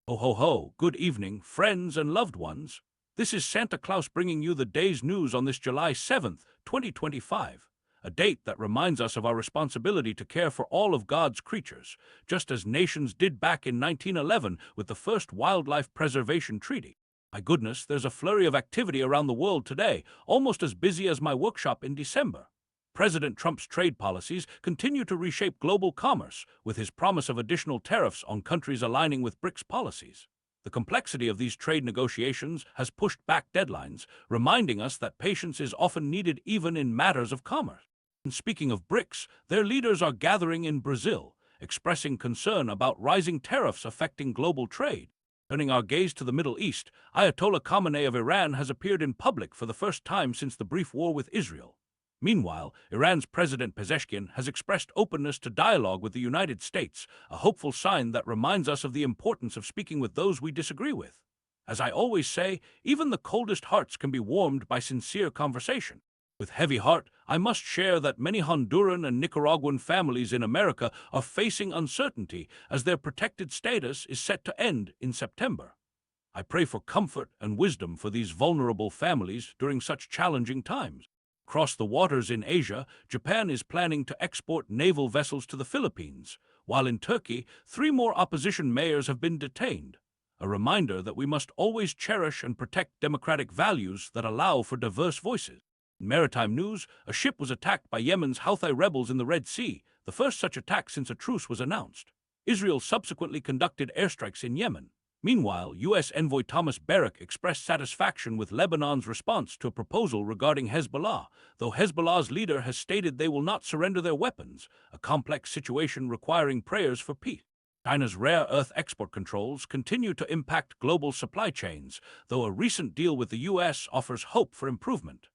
Ho ho ho, good evening, friends and loved ones. This is Santa Claus bringing you the day's news on this July 7th, 2025, a date that reminds us of our responsibility to care for all of God's creatures, just as nations did back in 1911 with the first Wildlife Preservation Treaty. My goodness, there's a flurry of activity around the world today, almost as busy as my workshop in December. President Trump's trade policies continue to reshape global commerce, with his promise of additional tariffs on countries aligning with BRICS policies. The complexity of these trade negotiations has pushed back deadlines, reminding us that patience is often needed even in matters of commerce. And speaking of BRICS, their leaders are gathering in Brazil, expressing concern about rising tariffs affecting global trade. Turning our gaze to the Middle East, Ayatollah Khamenei of Iran has appeared in public for the first time since the brief war with Israel. Meanwhile, Iran's President Pezeshkian has expressed openness to dialogue with the United States, a hopeful sign that reminds us of the importance of speaking with those we disagree with. As I always say, even the coldest hearts can be warmed by sincere conversation. With heavy heart, I must share that many Honduran and Nicaraguan families in America are facing uncertainty as their protected status is set to end in September. I pray for comfort and wisdom for these vulnerable families during such challenging times. Across the waters in Asia, Japan is planning to export naval vessels to the Philippines, while in Turkey, 3 more opposition mayors have been detained. A reminder that we must always cherish and protect democratic values that allow for diverse voices. In maritime news, a ship was attacked by Yemen's Houthi rebels in the Red Sea, the first such attack since a truce was announced. Israel subsequently conducted airstrikes in Yemen. Meanwhile, U.S. envoy Thomas Barrack expressed satisfaction with Lebanon's response to a proposal regarding Hezbollah, though Hezbollah's leader has stated they will not surrender their weapons, a complex situation requiring prayers for peace. China's rare earth export controls continue to impact global supply chains, though a recent deal with the U.S. offers hope for improvement.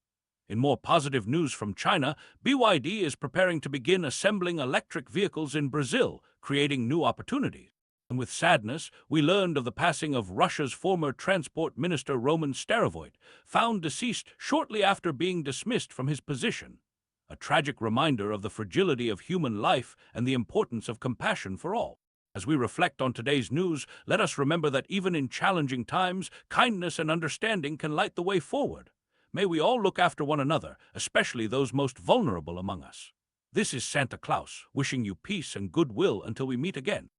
In more positive news from China, BYD is preparing to begin assembling electric vehicles in Brazil, creating new opportunities. And with sadness, we learned of the passing of Russia's former transport minister Roman Starovoyt, found deceased shortly after being dismissed from his position. A tragic reminder of the fragility of human life and the importance of compassion for all. As we reflect on today's news, let us remember that even in challenging times, kindness and understanding can light the way forward. May we all look after one another, especially those most vulnerable among us. This is Santa Claus, wishing you peace and goodwill until we meet again.